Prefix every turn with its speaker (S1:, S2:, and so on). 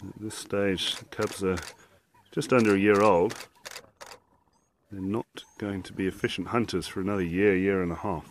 S1: At this stage, the cubs are just under a year old. They're not going to be efficient hunters for another year, year and a half.